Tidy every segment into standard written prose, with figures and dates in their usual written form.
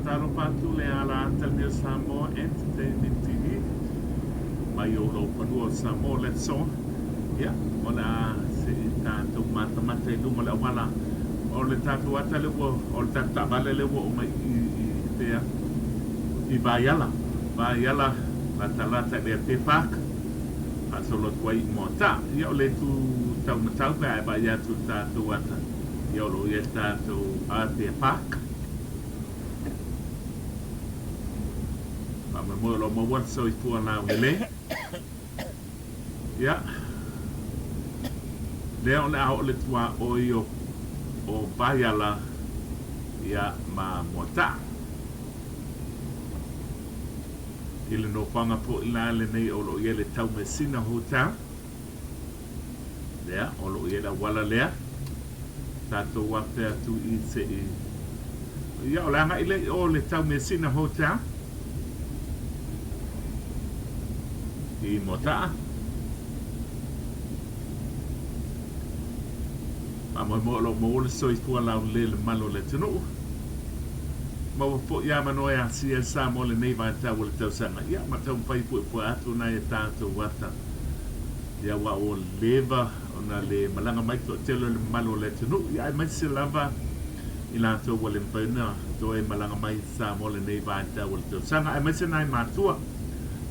talo patu le ala Talmio Samoa Entertainment TV. Mai o Lalomanu o Samoa Let's So. Ya, ona se tātou mata i luma le awala. O le tātou ata le ua, o le tātou tabale le ua o mai i Vaiala. Vaiala, la talata le te pāka. A solo tuai mo ta. Ia o le tu tau matau pe ai ba ia tu tātou ata. Ia o lo ia tātou a te pāka. Ma mo lo mo wan so I tua na wele. Ya. Leo le au le tua oio o Vaiala ia ma mota. Ile no panga po ila le nei o lo ia le tau mesina hotel. Lea o lo ia la wala lea. Tato wate atu I se I. Ia o langa ile o le tau mesina hotel. I mota. Mo lo mo le so I tua la le malo le tunu. Mau po ia mano ia sia sa mo le nei vai tau le tau sanga. Ia ma tau pai pu atu na e tātou wata. Ia wa o leva ona le malanga mai to telo le malo le tunu. Ia mai se lava I la tau wale mpaina to e malanga mai sa mo le nei vai tau le tau sanga. Ai mai se nai matua.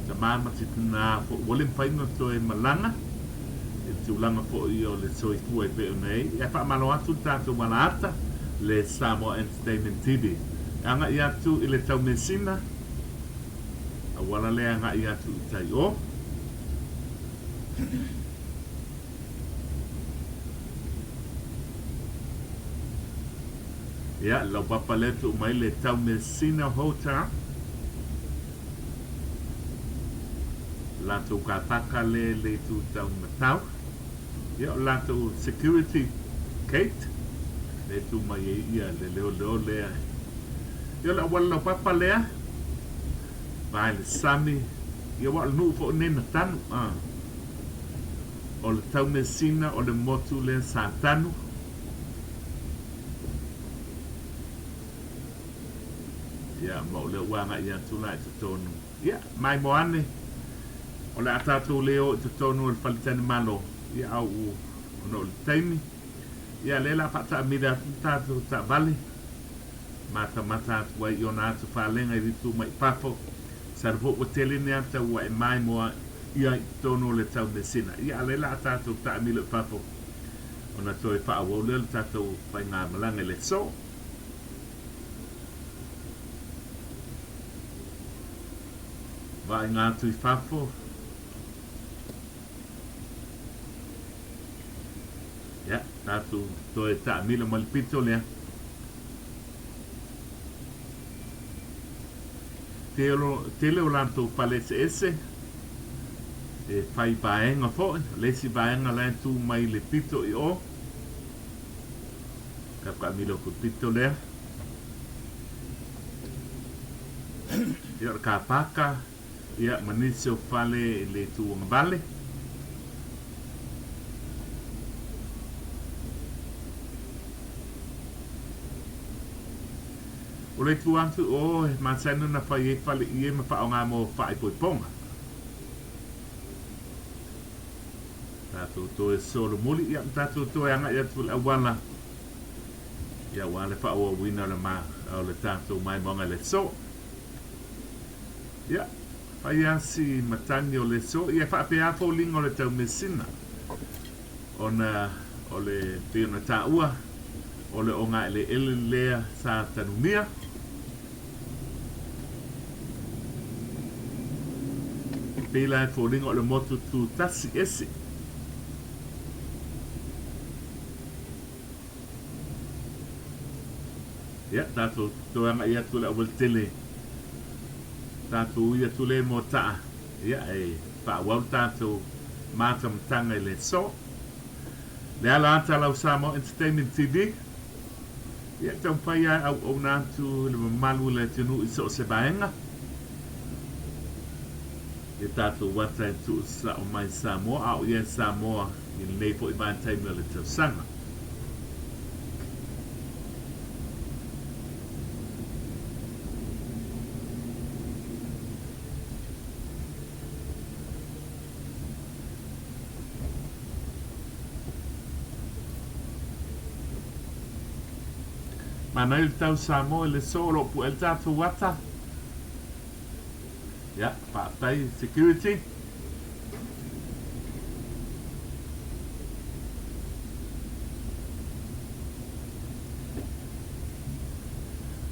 Ta mama tituna po wale mpaina to e malanga. E tūlanga po I o le soi tua e pe nei. Ia pa malo atu tātou wala ata le Samoa Entertainment TV. Anga I atu I le tau mesina. A wala le anga I atu I tai o. Ia, lau papa letu mai le tau mesina hotel. Lato kataka le tu tau matau. Ia, lato security Kate. Le tu mai ia le leo lea. Ia la wala papa lea. Vai le sami. Ia wala nuu fo nena tanu. O le tau mesina o le motu le sa tanu. Ia mo le wanga ia tula I tonu. Ia mai moane. O le atatu leo I tonu le falitani malo. Ia au ono le taimi. Ia lela pata amida tatu ta vale. Mata atu wai ona atu whalenga I ritu mai pafo. Sarvo o tele ne ata ua e mai moa ia I tono le tau mesina. Ia lela atatu ta amila pafo. Ona toi wha awau le tatu whai ngā malanga le so. Vai ngā tui whafo. Ia, tatu toi ta amila malipito lea. Tele o lanto palese ese. E fai baenga fo. Lesi baenga lanto mai le pito I o. Kaka milo ku pito lea. Ia ka paka. Ia manisi o fale le tu ngabale. O le tu antu o mansenu na fai e fale I e ma fa o ngā mo fai poi ponga. Tātou to e solo muli ia tātou to e anga ia tu awala. Ia wale fa o wina le ma o le tātou mai monga le so. Ia fai asi matani o le so. Ia fa pe a fo lingo le tau mesina. Ona o le piona tā ua. O le o ngā ele lea sa tanumia. Pela e fōringa o le motu tu tasi ese. Ia, tātou toanga ia tule awal tele. Tātou ia tule mo taa. Ia, e whaawau tātou mātam tanga le so. Le ala anta lau Samoa Entertainment TV. Ia, tau pai ai au nātu le mamalu le tunu I so se baenga. E tātou wata e tu sa o mai Samoa, au ia Samoa I nei po I bantai me le tau sanga. Mana il tau Samoa le solo pu el tatu wata. Ya, patai security.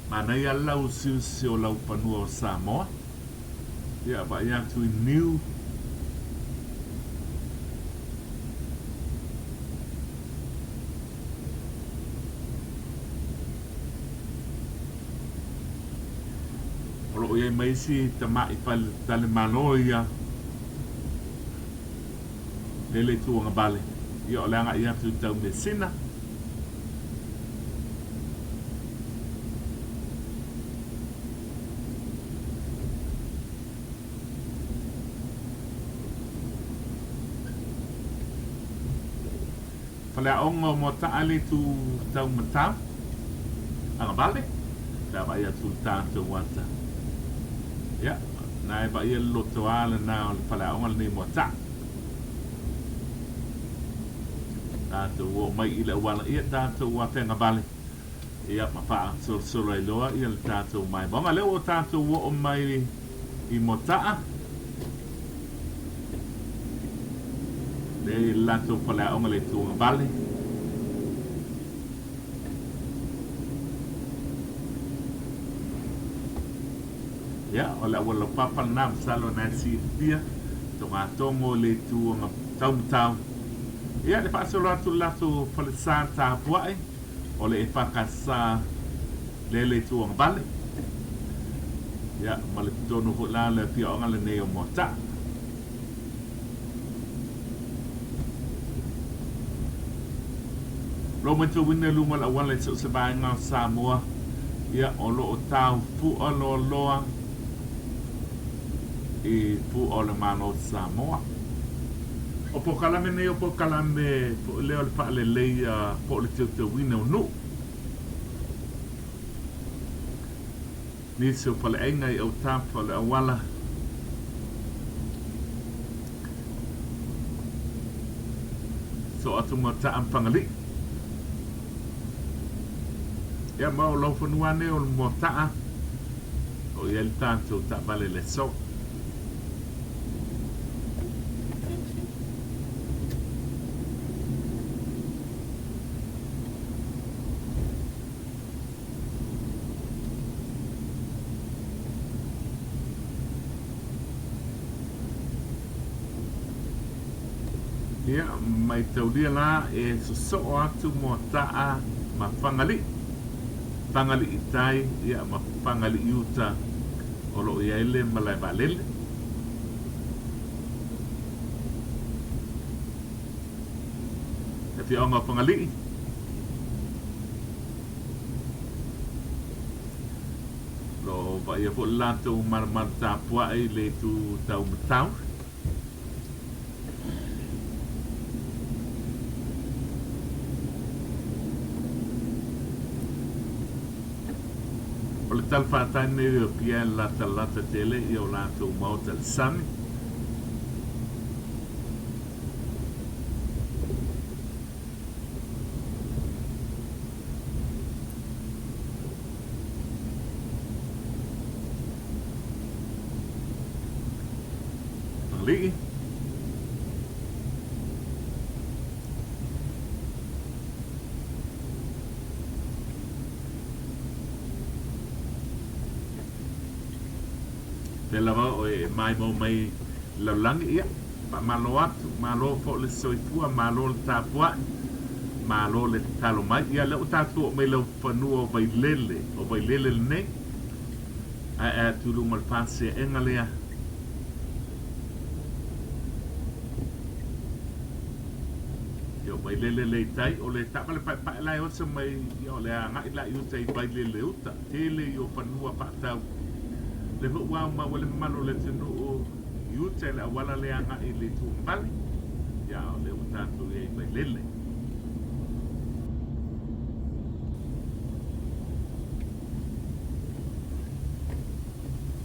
Mana ia lau siusi o lau panua o Samoa. Ya, ba ia tu new. Olo ia mai si tamai pal Lalomanu ia. Lele tu nga bale. Ia o langa ia tu tau mesina. Pala ongo mo taali tu tau matau. Anga bale. Da ba ia tu tatu wata. Ya, nai ba ia loto ala na pala ongo ni mo ta. Tatu wo mai ila wala ia tatu wa penga bale. Ia Mafa so ai loa ia tatu mai. Bonga le o tatu wo mai I mo ta. Le lato pala ongo le tu bale. Ya, ola wala papa nam salo na si dia. Tonga tongo le tu nga tau. Ya, le paso lato pala santa puai. Ole e pakasa le tu nga bale. Ya, male tono ko la le pia onga le neo mota. Roman tu winne luma la wala so se ba nga Samoa. Ya, olo o tau fu olo loa. E pu o le mano Samoa. O po kalame ne o po kalame po leo le pa le leia po le te wina no. Ni so pa le ainga I au tapa le awala. So atu mo ta ampangali. Ya mau lo fonuane o mo ta. O yel tanto ta vale le so. Ya, mai tau dia la e so atu mo taa ma fangali. Fangali itai, ya ma fangali iuta. Olo ia ele malai balele. E fi onga fangali. Lo va ia po lato mar tapua e le tu tau matau. O le talwhātaine o pia lata tele I o lātou mauta le sami. Ligi. Te lava o e mai laulangi ia. Pa malo atu, malo fo le soifua, malo le tapua, malo le talo mai. Ia leo tatu o mai lau whanua o vailele le nei. A tulu malpase enga lea. Yo vailele le tai o le tapa le pa lai o se mai yo le anga ila yu tai vailele uta. Tele yo whanua pa tau. Le wa ma wale malo le tenu o yute le wala le anga I le tu mbali ya le utatu e mai lele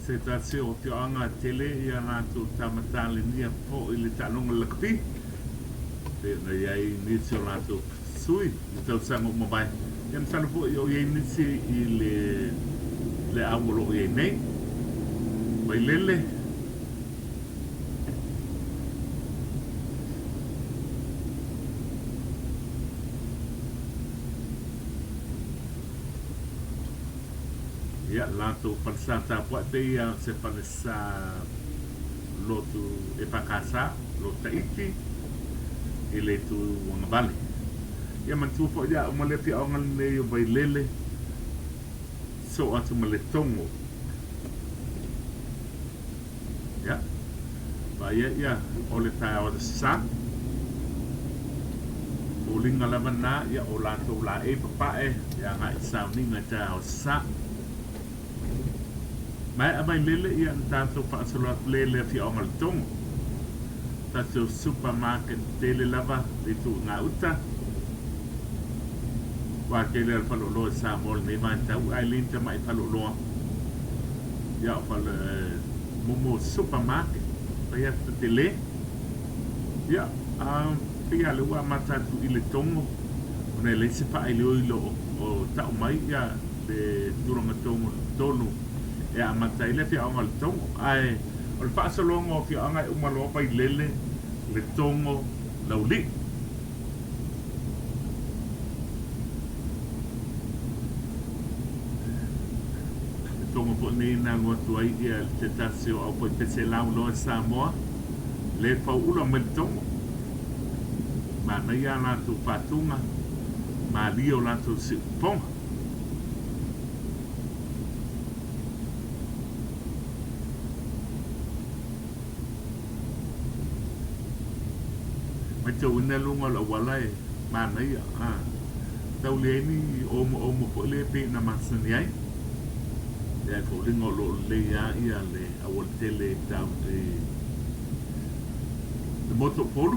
se tasi o te anga tele ia na tu tamatale nia po I le talonga lakpi pe na ia I nitio na tu sui I tau sango mabai Yan sa po yo yen si le awolo ye nei. Vai lele. Ya lato pansata po te ya se panesa lotu e pakasa lo taiti ile tu wanga bali. Ya man tu po ya mo le pi ongal ne yo vai lele. So atu mo le tongo. Ya. Ba ya ole ta o sa. Ulinga laman na ya o lato la e papa e ya nga sa ni nga ta o sa. Mai abai lele ia tanto pa solo lele fi ongal tongo. Tato supermarket tele lava le tu nga uta. Wa kele al palo lo sa mol ne man ta ai linta mai palo lo. Ya pal momo supermarket pa ya tele. Ya pia le wa mata tu ile tongo. Ona le se pa ile lo o ta mai ya le duranga tongo tonu. Ya mata ile fi ongal tongo ai o le paso longo fi anga umalo pa lele le tongo lauli tongo po ni na ngotu ai ia te tasio au po pese lau lo Samoa le pa ulo me tongo ma na ia la tu patunga ma lio la tu si ponga tau ina lunga la walai mana ia tau le ni omo po le pe na masani ai ya ko ringo lo le ia le awol tele tau de moto polo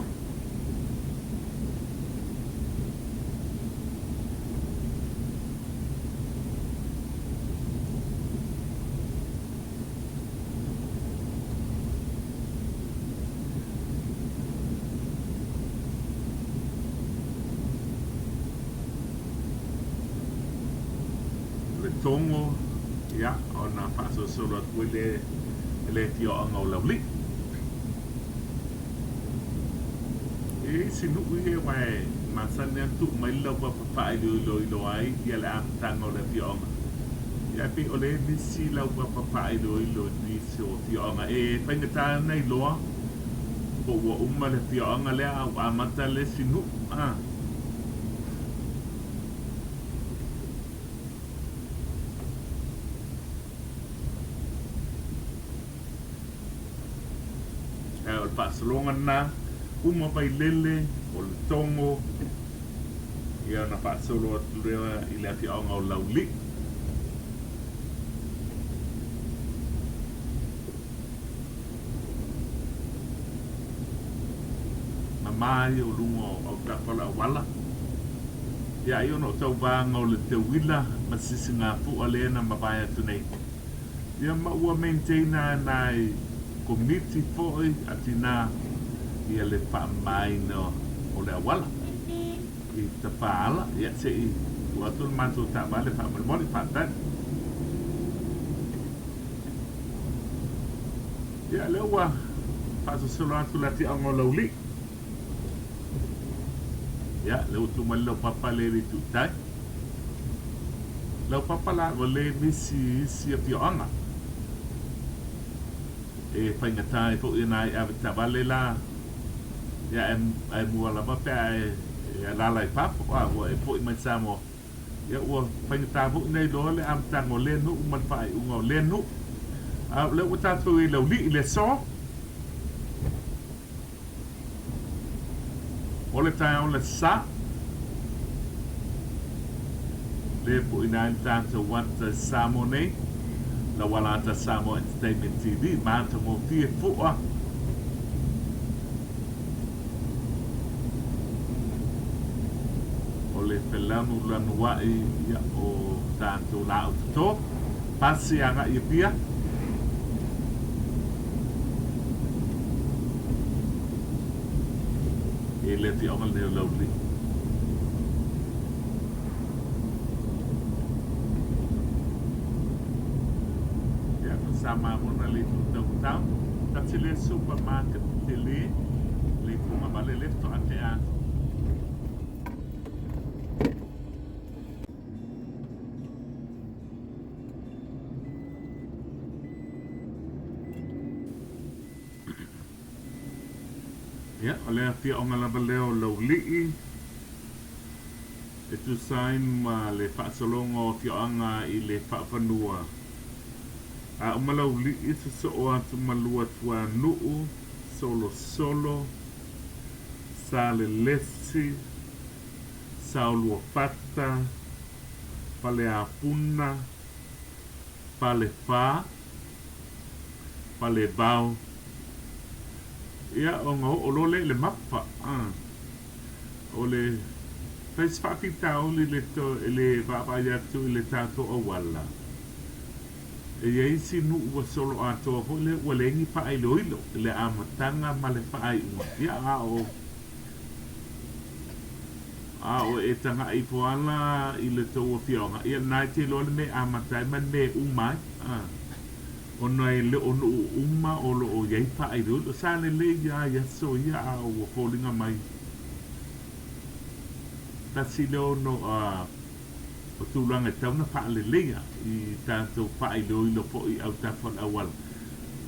tongo ya ona paso solo le tio anga o lauli sinu ye mai masanya tu mai lo pa lo ai ya la tango le tio anga ya pi ole ni si lo pa lo ni so tio anga pengeta nei lo po wo umma le tio anga le a mata le sinu pasalongan na uma pai lele o le tongo ia na pasalo rea i le ati aonga o lauli na mai o lungo au tapala wala ia i ono tau vanga o le te wila ma sisi ngā pu alena ma vai atu nei ia ma ua maintaina nai community foi atina ia le pa mai no o le awala i te paala ia se i watul mantu ta vale pa moli pa ta ia le wa pa so lo atu la ti ango lauli ia le utu malo papa le tu tai lo papa la vole si pi anga paingatai po inai avita vale la ya ai mua la ba pe la lai pap wa po mai samo ya wa paingata po nei do le am tango le nu man pai ungo le nu le uta tu le li le so ole tai ole sa le po inai tanto wat samo nei la wala ta Samo Entertainment TV manta mo fie fu'a o le pelanu lanuai ia o tanto la auto pasi anga i pia e le ti ongal ne lauli sama mona le tau tau ta te le supermarket te le punga vale le to ate ato ya ole fia onga lava leo lau lii e tu sain ma le whaasolongo fia anga i le whaapanua a umalau lii se so o atu malua tua nuu solo solo sa le lesi sa ulua fata pale a puna pale fa pale bau ia o ngau o lole le mapa o le fais whapita o le to le whapaya tu le tato o wala e iei si nu ua solo ato ho le walengi pa ai loilo le amatanga ma le pa ai ua ia a o e tanga i poala i le to o fionga ia nai te lole me amatai ma ne umai o nei le ono uma o lo o iei pa ai loilo sa le ia so ia a o holinga mai tasi leo no o tūlanga tau na wha le lea i tātou wha i loilo po i au tāwhan awal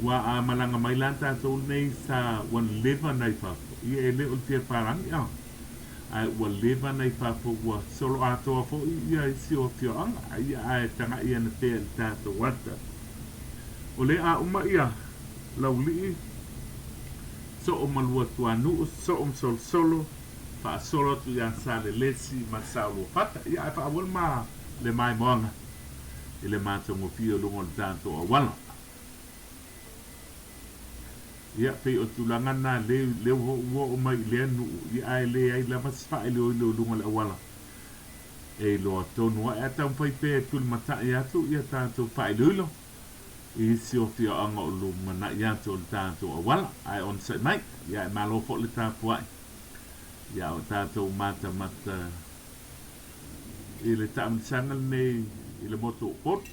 wa a malanga mai lan tātou nei sa wan leva nei whafo i e leo tia parangi ai wan leva nei whafo wa solo atoa po i ia i si o tio anga ia ai tanga ia na pēr tātou wata o le a uma ia lau lii so o malua tuanu so o msol solo pa solo tu ya sale lesi masalo pata ya pa wal ma le mai monga ile ma to fio lungo tanto wala ya pe o tulanga na le wo mai le nu ya ai le ai la mas fa ile lungo la wala e lo to no e tam fai pe tul mata ya tu ya tanto pa ile lo i si o fio anga o lu mana ya to tanto wala ai on set night ya malo fo le ta puai ya o tātou mata i le taamsangal nei i le moto pot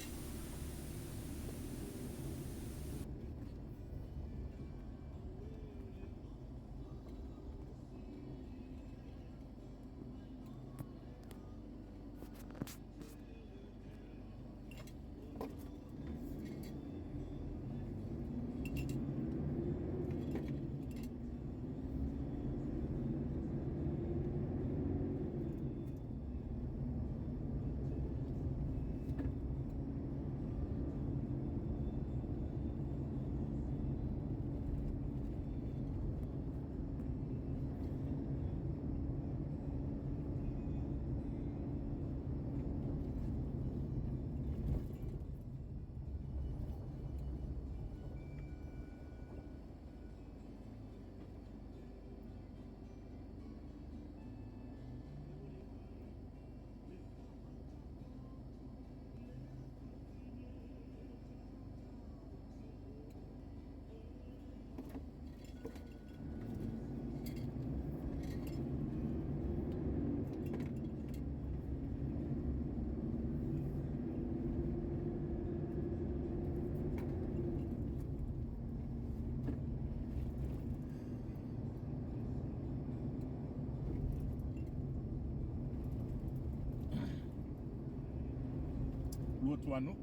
lua tuanu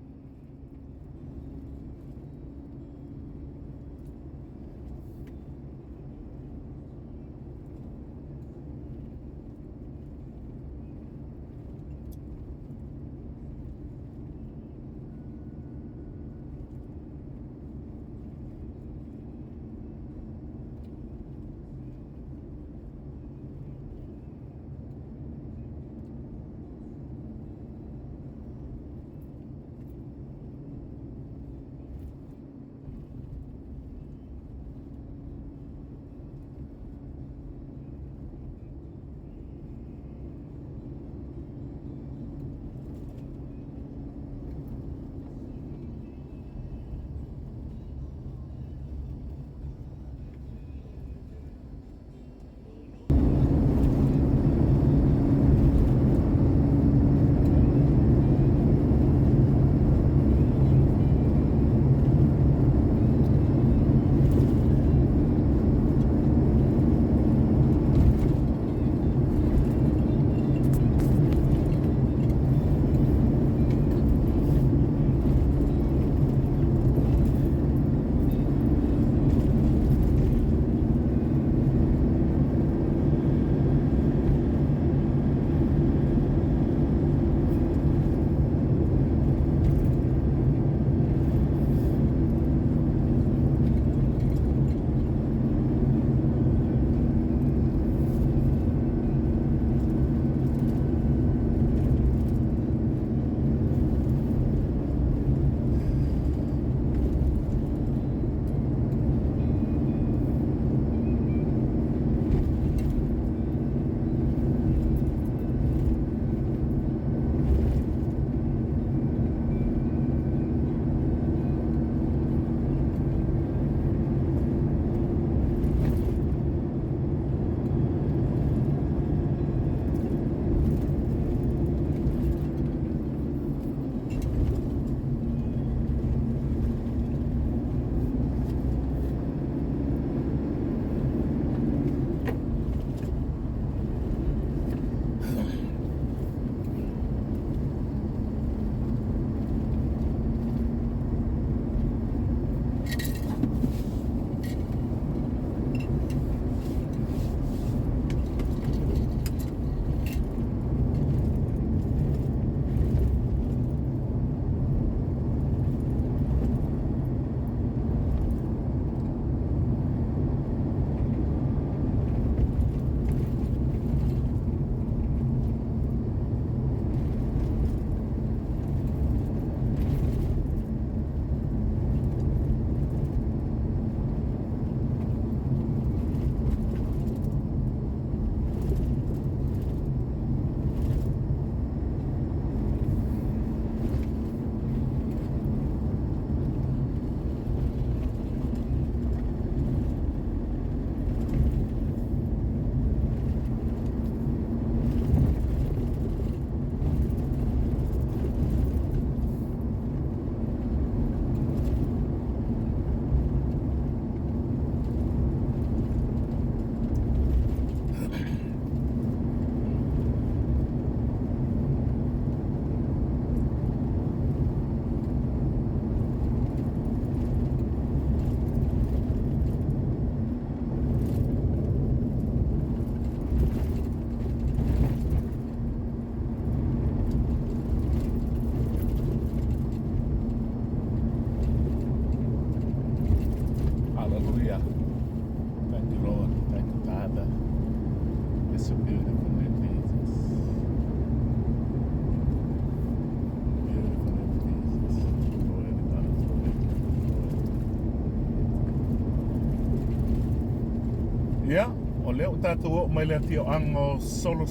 Ia, o leo tātou o mai lea tio ango solo.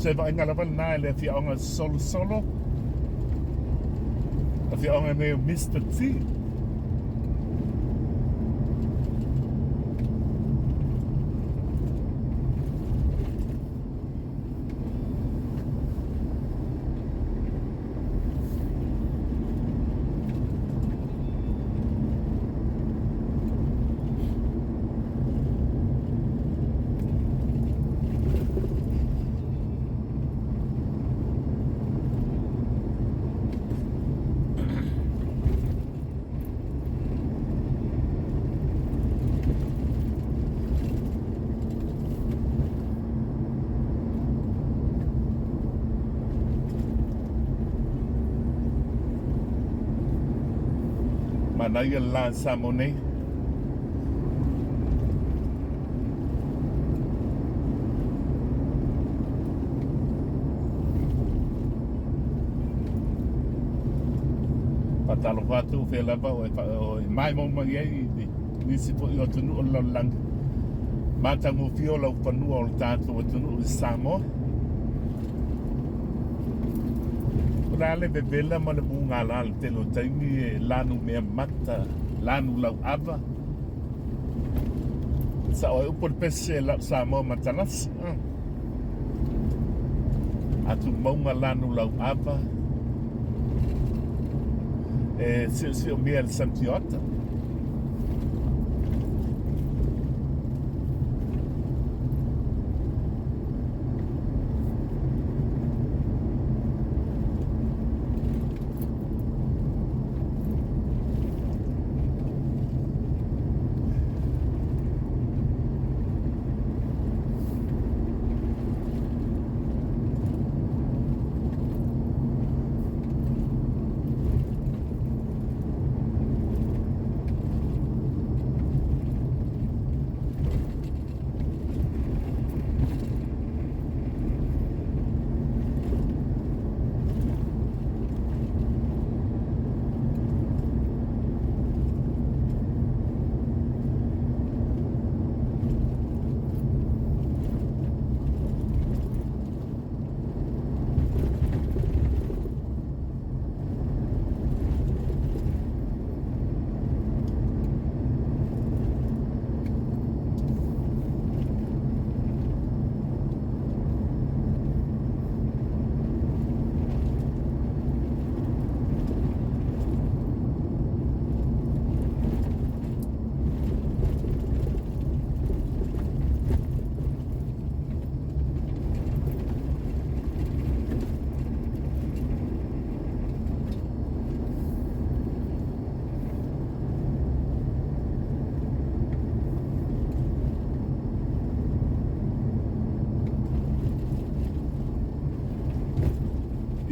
Se vai ngalawan na le fi onga solo. Fi onga me Mr. T. Manaya la samone. Patalo watu fe lava o mai mo mangai ni sipo yo tunu o lang. Mata mo fiola o panu o tato o tunu o samo. Rale bebela ma le bunga la te lo taimi lanu me mata lanu lau ava sa o upol pese la sa mo matanas atu maunga lanu lau ava si o miel santiota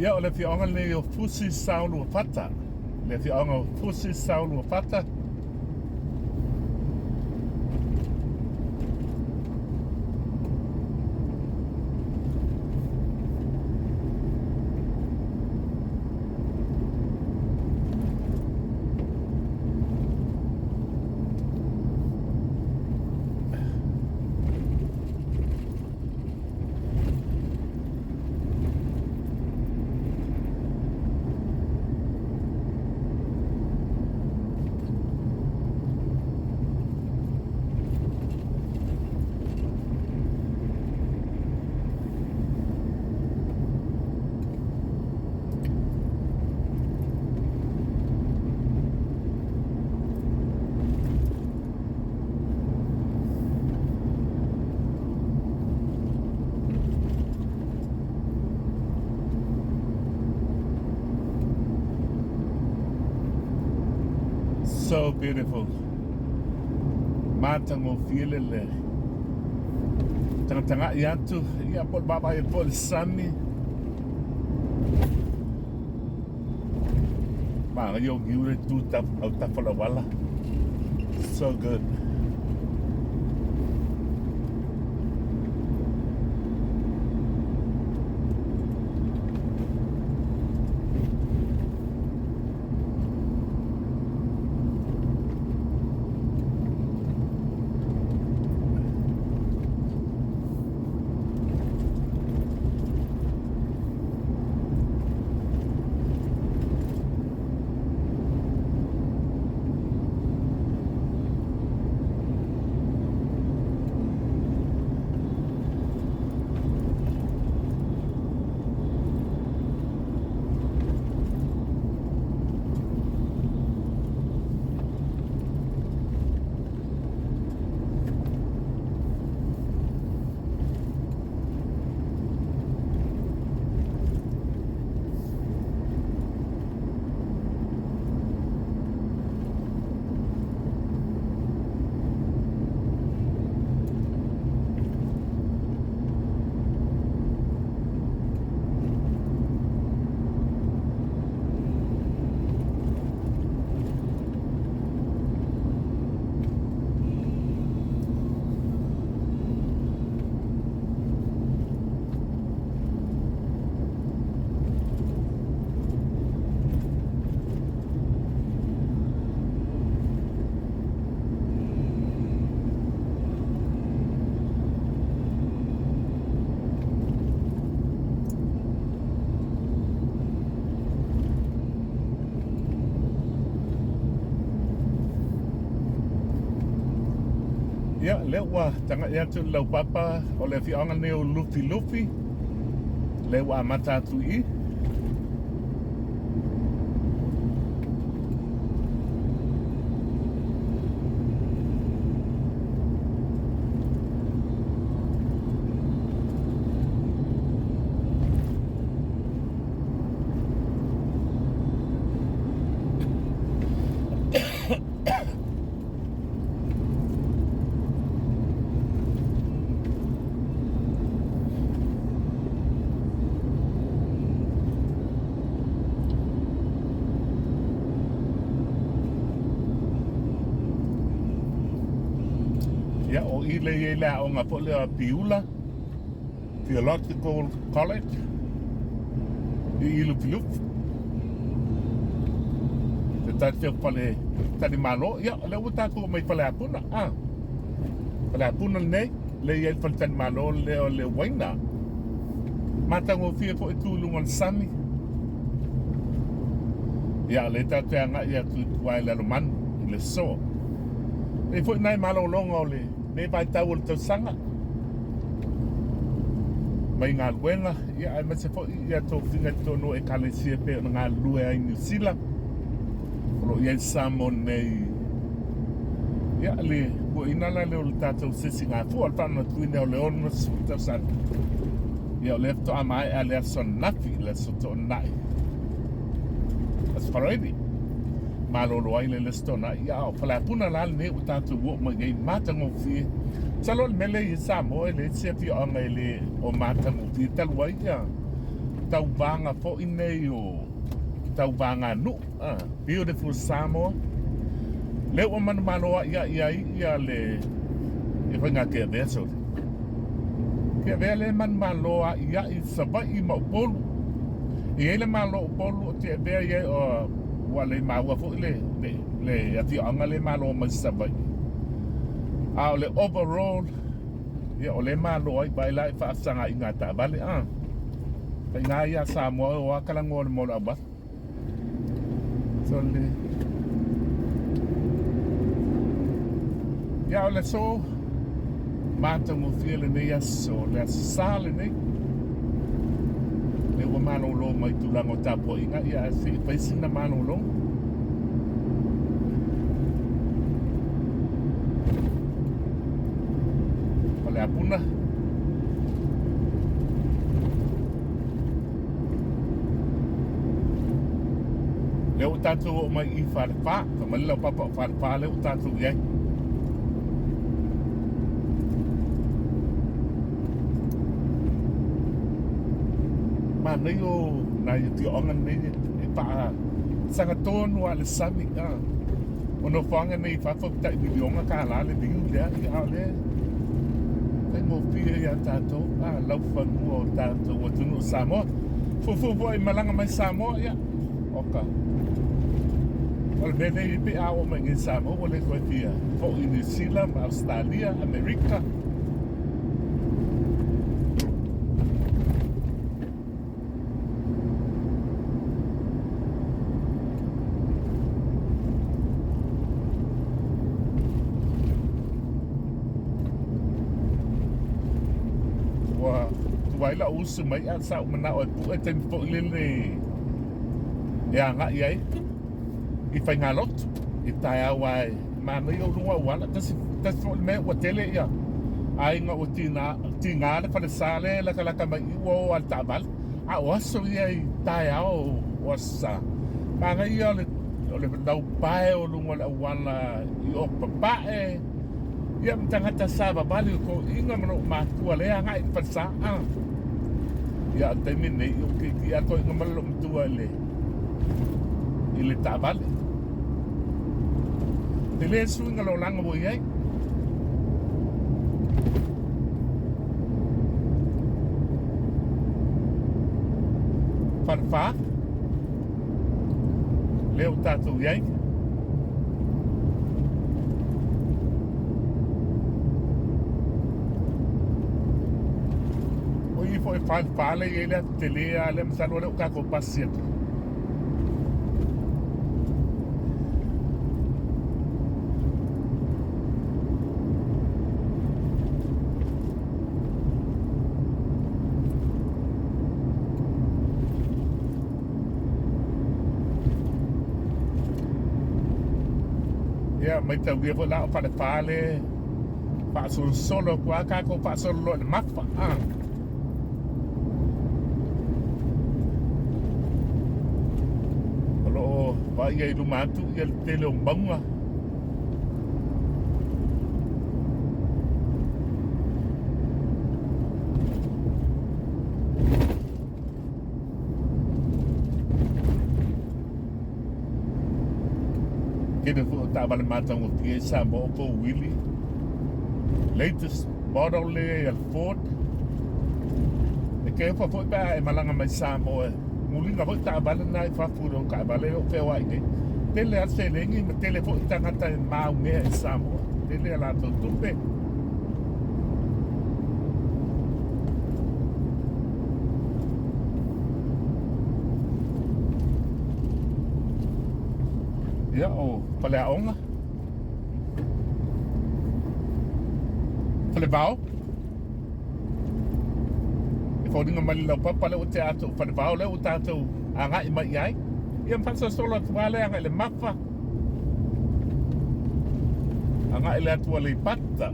Ia o le whiaonga le o fusi saulu o pata. Le whiaonga o fusi saulu o pata. So beautiful. Matango fielele. Tanga yantu ya pol baba e pol sami. Ma yo giure tu tap au tapala wala. So good. Ya, lewa tanga yantu lau papa o le fianga neo lufi lufi. Lewa matatu I. Ya, o I le la o nga po le Piula Theological College. I lufi lufi. Te tati pale tadi malo ya le uta ko mai pale apuna pale apuna nei le yel pale tadi malo le waina matango fie po itu lungan sami ya le tati anga ya tu wai Lalomanu le so e fo nai malo longo le ne vai tau te sanga mai ngā luenga ya ai mase fo ya to finga to no e kalesia pe ngā lue ai New Zealand lo ia samon nei ya le bo inala le o tatou sisi ngā fu al tana tuine o le ono suta san ya le to amai a le son nafi le soto nai as paredi malo lo ai le stona ya o pala puna la ne o tatou wo ma gai matango fi salo mele i samo le se fi o ngai le o matango fi talwai ya tau banga fo inei o tau banga nu beautiful Samoa le o man manoa ia le e whainga ke vea so ke vea le man maloa ia I sabai I Upolu I ele malo Upolu o te vea ia o wa le maua fo le ati anga le malo ma sabai a o le overall ia o le malo ai baila I whaasanga I ngā tābale kai ngā ia Samoa o akalango le mola abas le ya le so mata mo fiele ne ya so le sale ne le o mano lo mai tu lango tapo inga ya se faisi na mano lo ole apuna le o tātou o mai I whārepā, ka malila papa o whārepā leo tātou iai. Ma nei o nā i ti onga nei e paa sanga tonu a le sami o no whanga nei whawhapita I milionga ka halale ni lea I ao lea. Kai mo pia ia tātou, lau whanua o tātou o tunu o Samoa. Fufu I malanga mai Samoa ia. Oka. Wale mene I pe ao mai ngai Samoa wale koe pia. Fo I New Zealand, Australia, Amerika. Waila usu mai a sa mana o pu e tem po lele ya nga ai I fai ngalot I tai awai ma no yo lunga wala tas fo me o tele ya ai nga o tina le fa sale la kala mai o al tabal a oso ia I tai ao osa ma nga ia le dau pai o lunga la wala I o papa ia mtangata saba bali ko inga mano matua le nga I pasa ia te mine I o ke ki ato inga malo mtua le I le tabale te le su inga lo langa bo iai farfa leo tatu iai foi fale e ele tele ale msalo le ka ko pasia ya mai tau dia la fale pa solo kwa ka ko pa solo le Mafa pa ia I lumatu ia le tele o maunga kene fu ta bale matang o pie sa mo po Willy latest model le el Ford e ke fa fo ba e malanga mai sa mo mulinga ho ta bale na fa furo ka bale o fe wa ide tele a se lengi me tele fo tangata ma me Samoa tele la to tupe ya o pale aonga pale bao Fodinga malila papa le o te ato whanavao le o tātou a ngai mai ai ia mpasa solo atua le a ngai le Mafa a ngai le atua le pata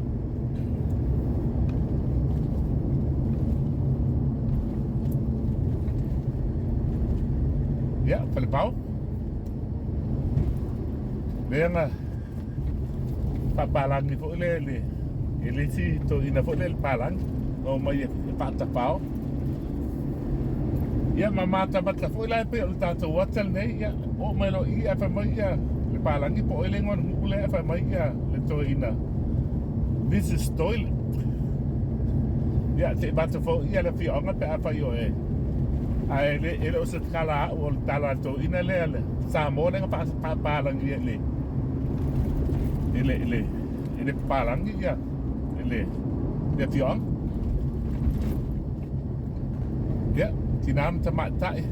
ia whanavao le anga papalangi fo le ele si to ina fo le palangi o mai e pata pao ia mamata bata foi la pe o tātou watal nei ia o mai lo ia fa mai ia le palangi po ele ngon ngule fa mai ia le toina this is toilet ia te bata fo ia le fi onga pe apa yo ai ele o se kala o tala toina le sa mo le pa palangi ele palangi ia ele fi onga ia tinam tamatai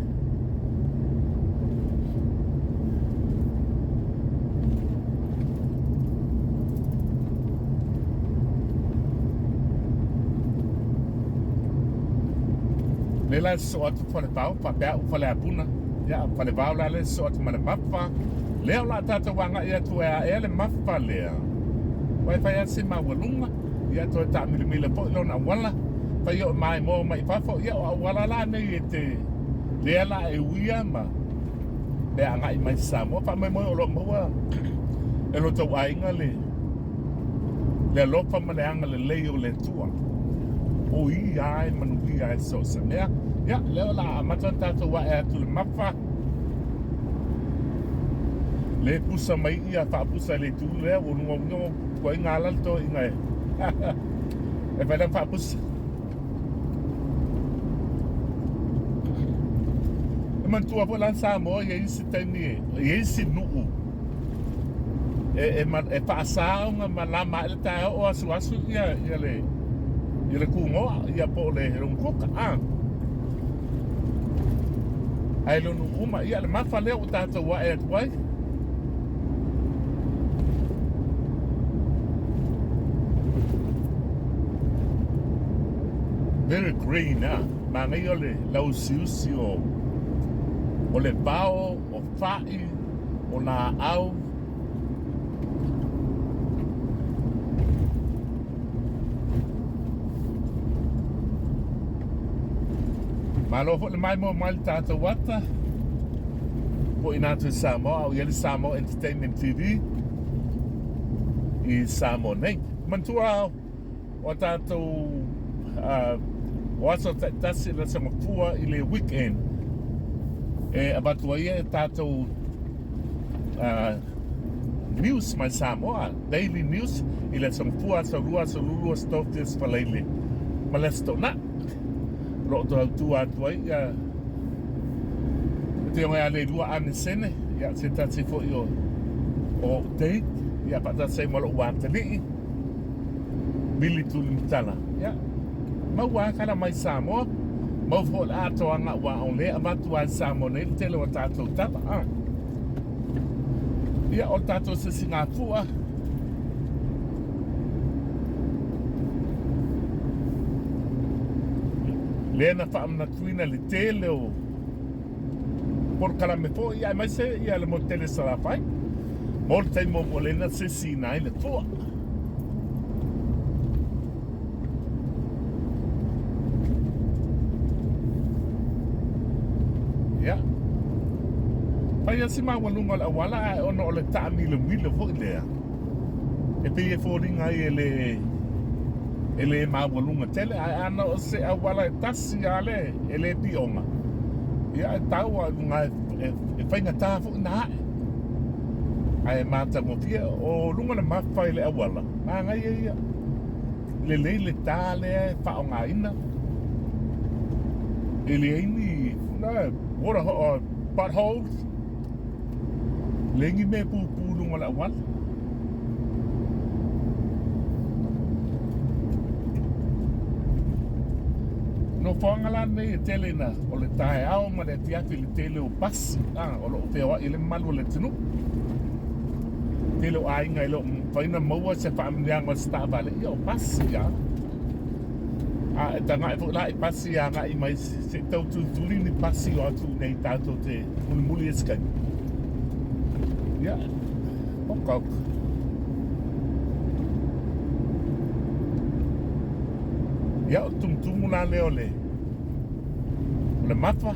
Lela sort fale pau pa pe fale apuna ya fale pau la le sort male Mafa leo la tata wanga ia tu ele Mafa le vai fa se ma walunga ia to ta milimile po lo na wala fa yo mai mo mai fa fo ia wala la ne te le la e wia ma pe anga I mai Samoa pa mai mo o lo maua e lo tau ainga le lofa ma le anga le lei o le tua o I ai manu I ai so sa mea ya leo la amatan tātou wa e atu le Mafa le pusa mai ia whaapusa le tū lea o nunga kua I ngā lalto I ngai e whaidang whaapusa e mantua po lan Samoa ia isi taimi ia isi nuu e whaasaunga ma lama ele tae o asu ia le kungoa ia po le rungkuka ai lo nuu ma ia le Mafa leo o tātou wa e atuai very green ma ngai o le lau siusi o le bao o whai o nā au malo fo le mai mo mai tātou wata po I nātou Samoa au iele Samoa Entertainment TV I Samoa nei mantua o tātou o aso tasi la sama fua I le weekend e abatua ia tātou news mai Samoa daily news I le sama fua sa lulua stoftis palaile ma le stona lo to tu atua ia te o ia le lua ane sene ia se tasi fo o date ia pata sei malo watali Billy Tulimtala ia Maua kala mai Samoa mau fo le ato anga wa on le amatu ai Samoa nei te lo tatou tapa ia o tatou se Singapura Lena whaamna tuina le tele o por kala me fo ia mai se ia le mo tele sala fai mo te mo lena se sinai le toa ia pai asi ma walunga la wala ono le tami le wile fo lea e pe e fo ringa ele ma walunga tele ana o se awala tasi ale ele pionga ia taua nga e fainga tafu na ai mata mo fia o lunga na Mafa ile awala anga ia le tale fa nga ina ele ini na water potholes lengi me pu lunga la awala no whangala nei e tele na o le tae ao ma le tiafi le tele o pasi o lo te wa ile malu le tinu tele o ainga ilo whaina maua se whaamneanga sta vale o pasi e tanga e fukla i pasi nga I mai se tau tu tuli ni pasi o atu nei tato te muli e skai okok ia o tumutumu la leo le Mafa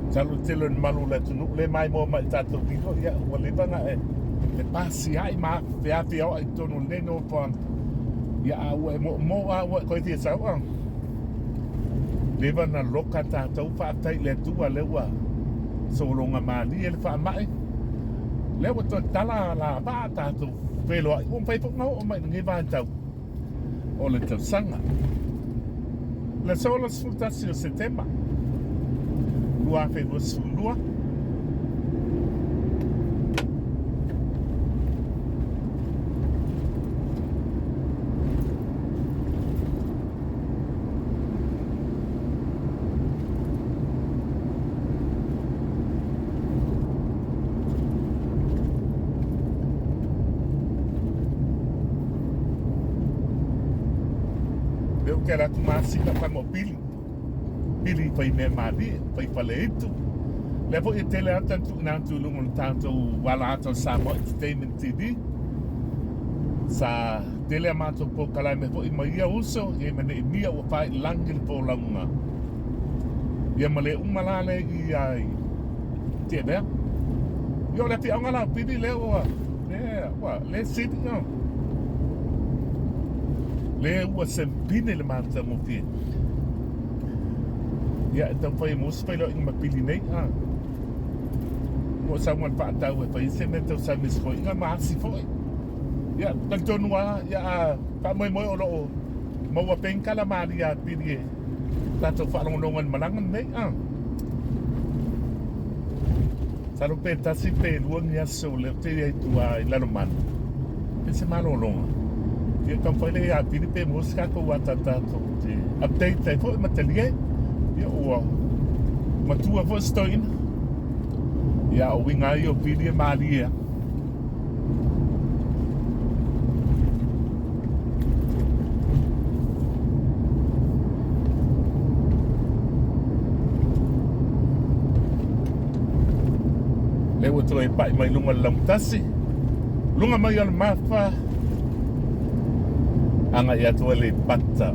Salu telo malu le tunu le mai mo mai tatou vilo ia o le banga e pasi ai ma fe o ai tonu le no pa ia au mo au ko ti sa o le bana loka tatou fa tai le tua le wa so longa mali ele fa mai le wa to tala la ba tatou pelo ai un pai po ngau o mai ngi va tau o le tau sanga le solo sfruttazione setema lua fe lua sulua que era tu masi ka mo pili pai me mali pai pale itu levo e tele atan tu na tu lungun tanto wala to Samoa Entertainment TV sa tele mato po kalai me po ima ia uso e mane mia o fai langil po launga ia male umalale i ai Tiavea yo le ti angala pidi le o le sit no le o sempine le mata mo fi ia então foi mo spelo in mapili nei mo sa wan pa tau e pa se meto sa mis foi nga masi foi ia tantonua ia pa moi o lo mo wa penka la maria pidi tato fa longan malangan nei Saro peta si pe luang ya so le te ai tua i Lalomanu. Pese malo longa. Ia kam foi le a pidi pe mosca ko watata to te update te foi matelie. Ia o matua vo stoin. Ia o winga i o pidi malia. Lewa to e pai mai lunga lamtasi lunga mai al Mafa anga ia to le pata